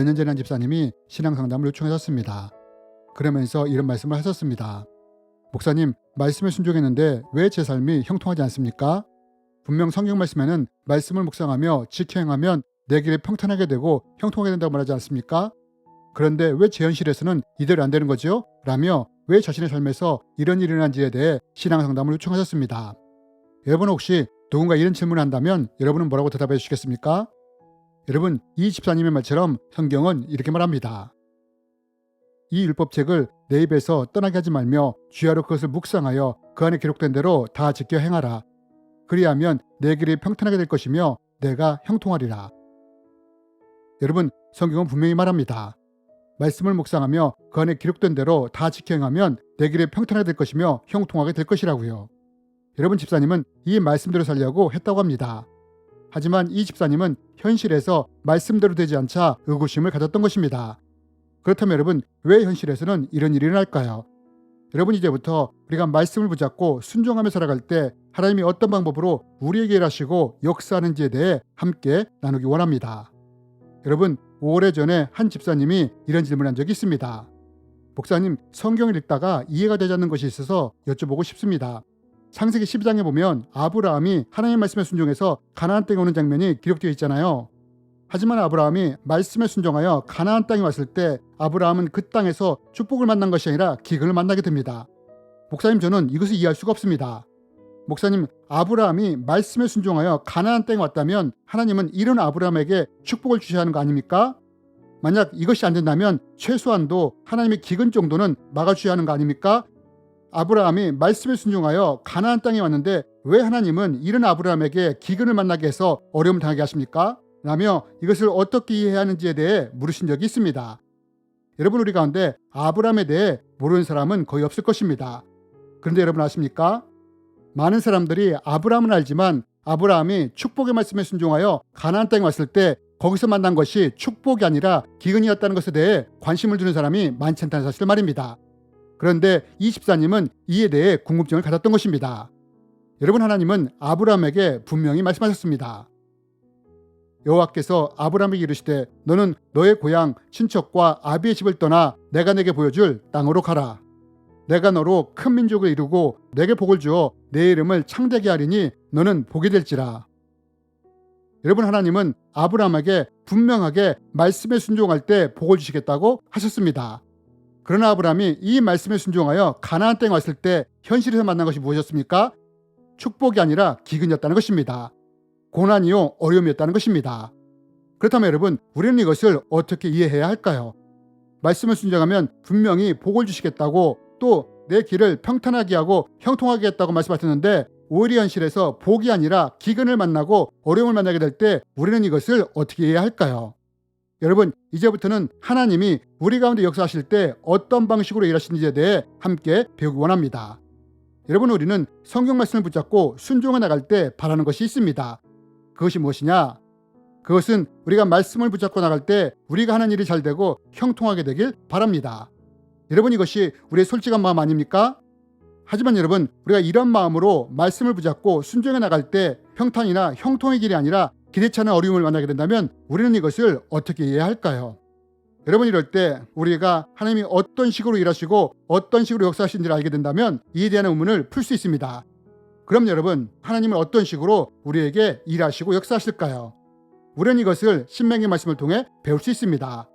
몇 년 전에 한 집사님이 신앙 상담을 요청하셨습니다. 그러면서 이런 말씀을 하셨습니다. 목사님, 말씀에 순종했는데 왜 제 삶이 형통하지 않습니까? 분명 성경 말씀에는 말씀을 묵상하며 지켜 행하면 내 길이 평탄하게 되고 형통하게 된다고 말하지 않습니까? 그런데 왜 제 현실에서는 이대로 안 되는 거죠? 라며 왜 자신의 삶에서 이런 일이 일어난지에 대해 신앙 상담을 요청하셨습니다. 여러분 혹시 누군가 이런 질문을 한다면 여러분은 뭐라고 대답해 주시겠습니까? 여러분, 이 집사님의 말처럼 성경은 이렇게 말합니다. 이 율법책을 내 입에서 떠나게 하지 말며 주야로 그것을 묵상하여 그 안에 기록된 대로 다 지켜 행하라. 그리하면 내 길이 평탄하게 될 것이며 내가 형통하리라. 여러분, 성경은 분명히 말합니다. 말씀을 묵상하며 그 안에 기록된 대로 다 지켜 행하면 내 길이 평탄하게 될 것이며 형통하게 될 것이라고요. 여러분, 집사님은 이 말씀대로 살려고 했다고 합니다. 하지만 이 집사님은 현실에서 말씀대로 되지 않자 의구심을 가졌던 것입니다. 그렇다면 여러분, 왜 현실에서는 이런 일이 일어날까요? 여러분, 이제부터 우리가 말씀을 붙잡고 순종하며 살아갈 때 하나님이 어떤 방법으로 우리에게 일하시고 역사하는지에 대해 함께 나누기 원합니다. 여러분, 오래전에 한 집사님이 이런 질문을 한 적이 있습니다. 목사님, 성경을 읽다가 이해가 되지 않는 것이 있어서 여쭤보고 싶습니다. 창세기 12장에 보면 아브라함이 하나님의 말씀에 순종해서 가나안 땅에 오는 장면이 기록되어 있잖아요. 하지만 아브라함이 말씀에 순종하여 가나안 땅에 왔을 때 아브라함은 그 땅에서 축복을 만난 것이 아니라 기근을 만나게 됩니다. 목사님, 저는 이것을 이해할 수가 없습니다. 목사님, 아브라함이 말씀에 순종하여 가나안 땅에 왔다면 하나님은 이런 아브라함에게 축복을 주셔야 하는 거 아닙니까? 만약 이것이 안 된다면 최소한도 하나님의 기근 정도는 막아주셔야 하는 거 아닙니까? 아브라함이 말씀에 순종하여 가나안 땅에 왔는데 왜 하나님은 이런 아브라함에게 기근을 만나게 해서 어려움을 당하게 하십니까? 라며 이것을 어떻게 이해해야 하는지에 대해 물으신 적이 있습니다. 여러분, 우리 가운데 아브라함에 대해 모르는 사람은 거의 없을 것입니다. 그런데 여러분 아십니까? 많은 사람들이 아브라함은 알지만 아브라함이 축복의 말씀에 순종하여 가나안 땅에 왔을 때 거기서 만난 것이 축복이 아니라 기근이었다는 것에 대해 관심을 두는 사람이 많지 않다는 사실을 말입니다. 그런데 이 집사님은 이에 대해 궁금증을 가졌던 것입니다. 여러분, 하나님은 아브라함에게 분명히 말씀하셨습니다. 여호와께서 아브라함에게 이르시되 너는 너의 고향 친척과 아비의 집을 떠나 내가 내게 보여줄 땅으로 가라. 내가 너로 큰 민족을 이루고 내게 복을 주어 내 이름을 창대하게 하리니 너는 복이 될지라. 여러분, 하나님은 아브라함에게 분명하게 말씀에 순종할 때 복을 주시겠다고 하셨습니다. 그러나 아브라함이 이 말씀에 순종하여 가나안 땅에 왔을 때 현실에서 만난 것이 무엇이었습니까? 축복이 아니라 기근이었다는 것입니다. 고난이요 어려움이었다는 것입니다. 그렇다면 여러분, 우리는 이것을 어떻게 이해해야 할까요? 말씀을 순종하면 분명히 복을 주시겠다고 또 내 길을 평탄하게 하고 형통하게 했다고 말씀하셨는데 오히려 현실에서 복이 아니라 기근을 만나고 어려움을 만나게 될 때 우리는 이것을 어떻게 이해해야 할까요? 여러분, 이제부터는 하나님이 우리 가운데 역사하실 때 어떤 방식으로 일하시는지에 대해 함께 배우기 원합니다. 여러분, 우리는 성경 말씀을 붙잡고 순종해 나갈 때 바라는 것이 있습니다. 그것이 무엇이냐? 그것은 우리가 말씀을 붙잡고 나갈 때 우리가 하는 일이 잘 되고 형통하게 되길 바랍니다. 여러분, 이것이 우리의 솔직한 마음 아닙니까? 하지만 여러분, 우리가 이런 마음으로 말씀을 붙잡고 순종해 나갈 때 평탄이나 형통의 길이 아니라 기대치 않은 어려움을 만나게 된다면 우리는 이것을 어떻게 이해해야 할까요? 여러분, 이럴 때 우리가 하나님이 어떤 식으로 일하시고 어떤 식으로 역사하시는지를 알게 된다면 이에 대한 의문을 풀 수 있습니다. 그럼 여러분, 하나님은 어떤 식으로 우리에게 일하시고 역사하실까요? 우리는 이것을 신명기 말씀을 통해 배울 수 있습니다.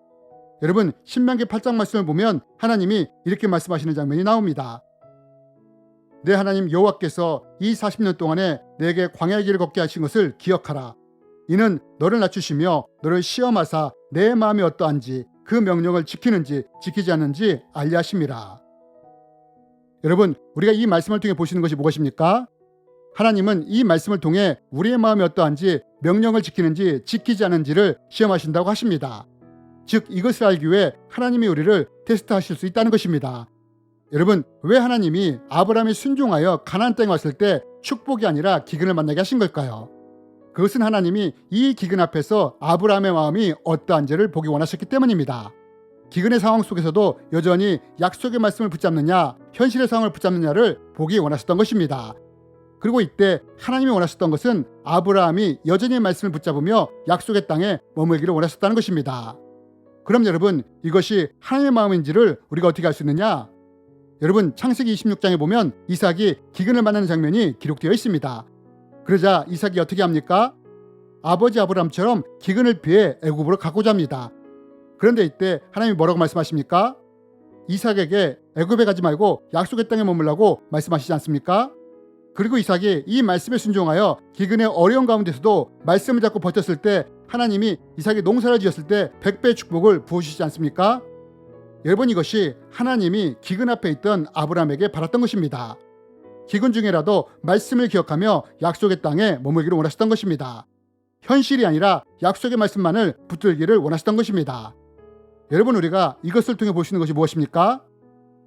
여러분, 신명기 8장 말씀을 보면 하나님이 이렇게 말씀하시는 장면이 나옵니다. 내 하나님 여호와께서 이 40년 동안에 내게 광야의 길을 걷게 하신 것을 기억하라. 이는 너를 낮추시며 너를 시험하사 내 마음이 어떠한지 그 명령을 지키는지 지키지 않는지 알려 하심이라. 여러분, 우리가 이 말씀을 통해 보시는 것이 무엇입니까? 하나님은 이 말씀을 통해 우리의 마음이 어떠한지 명령을 지키는지 지키지 않는지를 시험하신다고 하십니다. 즉, 이것을 알기 위해 하나님이 우리를 테스트하실 수 있다는 것입니다. 여러분, 왜 하나님이 아브라함이 순종하여 가나안 땅에 왔을 때 축복이 아니라 기근을 만나게 하신 걸까요? 그것은 하나님이 이 기근 앞에서 아브라함의 마음이 어떠한지를 보기 원하셨기 때문입니다. 기근의 상황 속에서도 여전히 약속의 말씀을 붙잡느냐, 현실의 상황을 붙잡느냐를 보기 원하셨던 것입니다. 그리고 이때 하나님이 원하셨던 것은 아브라함이 여전히 말씀을 붙잡으며 약속의 땅에 머물기를 원하셨다는 것입니다. 그럼 여러분, 이것이 하나님의 마음인지를 우리가 어떻게 알 수 있느냐? 여러분, 창세기 26장에 보면 이삭이 기근을 만나는 장면이 기록되어 있습니다. 그러자 이삭이 어떻게 합니까? 아버지 아브라함처럼 기근을 피해 애굽으로 가고자 합니다. 그런데 이때 하나님이 뭐라고 말씀하십니까? 이삭에게 애굽에 가지 말고 약속의 땅에 머물라고 말씀하시지 않습니까? 그리고 이삭이 이 말씀에 순종하여 기근의 어려운 가운데서도 말씀을 잡고 버텼을 때 하나님이 이삭이 농사를 지었을 때 100배의 축복을 부어주시지 않습니까? 여러분, 이것이 하나님이 기근 앞에 있던 아브라함에게 바랐던 것입니다. 기근 중에라도 말씀을 기억하며 약속의 땅에 머물기를 원하셨던 것입니다. 현실이 아니라 약속의 말씀만을 붙들기를 원하셨던 것입니다. 여러분, 우리가 이것을 통해 볼 수 있는 것이 무엇입니까?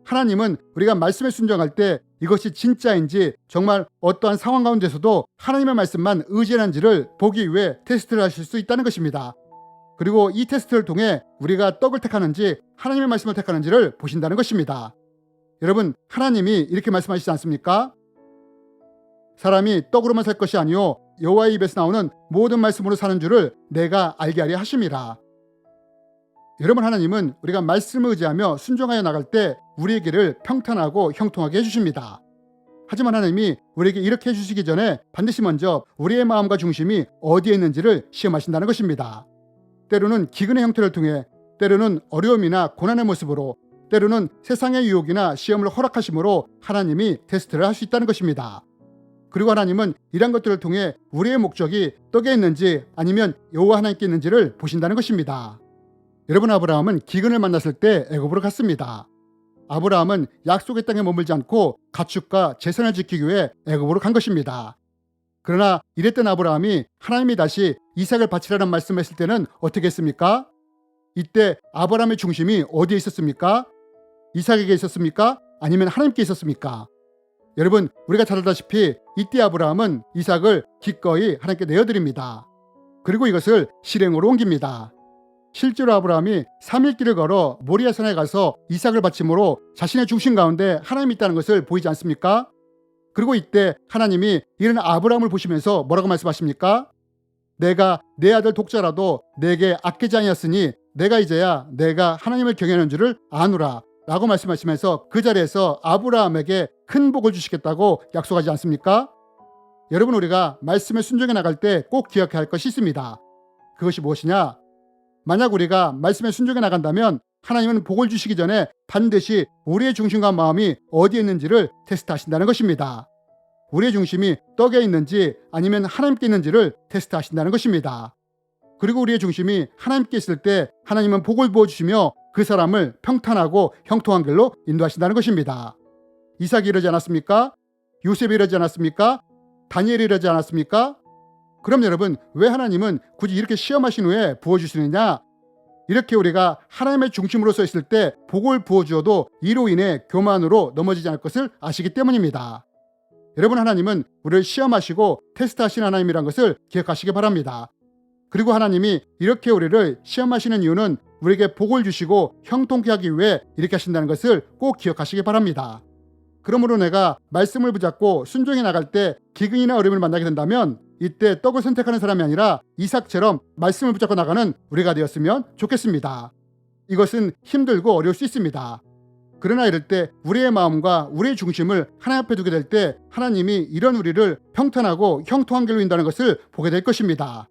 하나님은 우리가 말씀에 순종할 때 이것이 진짜인지, 정말 어떠한 상황 가운데서도 하나님의 말씀만 의지하는지를 보기 위해 테스트를 하실 수 있다는 것입니다. 그리고 이 테스트를 통해 우리가 떡을 택하는지 하나님의 말씀을 택하는지를 보신다는 것입니다. 여러분, 하나님이 이렇게 말씀하시지 않습니까? 사람이 떡으로만 살 것이 아니요 여호와의 입에서 나오는 모든 말씀으로 사는 줄을 내가 알게 하려 하심이라. 여러분, 하나님은 우리가 말씀을 의지하며 순종하여 나갈 때 우리의 길을 평탄하고 형통하게 해주십니다. 하지만 하나님이 우리에게 이렇게 해주시기 전에 반드시 먼저 우리의 마음과 중심이 어디에 있는지를 시험하신다는 것입니다. 때로는 기근의 형태를 통해, 때로는 어려움이나 고난의 모습으로, 때로는 세상의 유혹이나 시험을 허락하심으로 하나님이 테스트를 할 수 있다는 것입니다. 그리고 하나님은 이런 것들을 통해 우리의 목적이 떡에 있는지 아니면 여호와 하나님께 있는지를 보신다는 것입니다. 여러분, 아브라함은 기근을 만났을 때 애굽으로 갔습니다. 아브라함은 약속의 땅에 머물지 않고 가축과 제산을 지키기 위해 애굽으로 간 것입니다. 그러나 이랬던 아브라함이 하나님이 다시 이삭을 바치라는 말씀을 했을 때는 어떻게 했습니까? 이때 아브라함의 중심이 어디에 있었습니까? 이삭에게 있었습니까? 아니면 하나님께 있었습니까? 여러분, 우리가 잘 알다시피 이때 아브라함은 이삭을 기꺼이 하나님께 내어드립니다. 그리고 이것을 실행으로 옮깁니다. 실제로 아브라함이 3일 길을 걸어 모리아 산에 가서 이삭을 바침으로 자신의 중심 가운데 하나님이 있다는 것을 보이지 않습니까? 그리고 이때 하나님이 이런 아브라함을 보시면서 뭐라고 말씀하십니까? 내가 내 아들 독자라도 내게 아끼지 아니하였으니 내가 이제야 내가 하나님을 경외하는 줄을 아노라 라고 말씀하시면서 그 자리에서 아브라함에게 큰 복을 주시겠다고 약속하지 않습니까? 여러분, 우리가 말씀에 순종해 나갈 때 꼭 기억해야 할 것이 있습니다. 그것이 무엇이냐? 만약 우리가 말씀에 순종해 나간다면 하나님은 복을 주시기 전에 반드시 우리의 중심과 마음이 어디에 있는지를 테스트하신다는 것입니다. 우리의 중심이 떡에 있는지 아니면 하나님께 있는지를 테스트하신다는 것입니다. 그리고 우리의 중심이 하나님께 있을 때 하나님은 복을 부어주시며 그 사람을 평탄하고 형통한 길로 인도하신다는 것입니다. 이삭이 이러지 않았습니까? 요셉이 이러지 않았습니까? 다니엘이 이러지 않았습니까? 그럼 여러분, 왜 하나님은 굳이 이렇게 시험하신 후에 부어주시느냐? 이렇게 우리가 하나님의 중심으로 서 있을 때 복을 부어주어도 이로 인해 교만으로 넘어지지 않을 것을 아시기 때문입니다. 여러분, 하나님은 우리를 시험하시고 테스트하시는 하나님이란 것을 기억하시기 바랍니다. 그리고 하나님이 이렇게 우리를 시험하시는 이유는 우리에게 복을 주시고 형통케 하기 위해 이렇게 하신다는 것을 꼭 기억하시기 바랍니다. 그러므로 내가 말씀을 붙잡고 순종해 나갈 때 기근이나 어려움을 만나게 된다면 이때 떡을 선택하는 사람이 아니라 이삭처럼 말씀을 붙잡고 나가는 우리가 되었으면 좋겠습니다. 이것은 힘들고 어려울 수 있습니다. 그러나 이럴 때 우리의 마음과 우리의 중심을 하나님 앞에 두게 될 때 하나님이 이런 우리를 평탄하고 형통한 길로 인도하는 것을 보게 될 것입니다.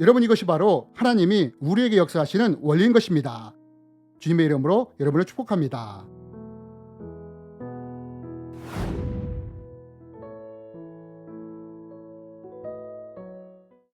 여러분, 이것이 바로 하나님이 우리에게 역사하시는 원리인 것입니다. 주님의 이름으로 여러분을 축복합니다.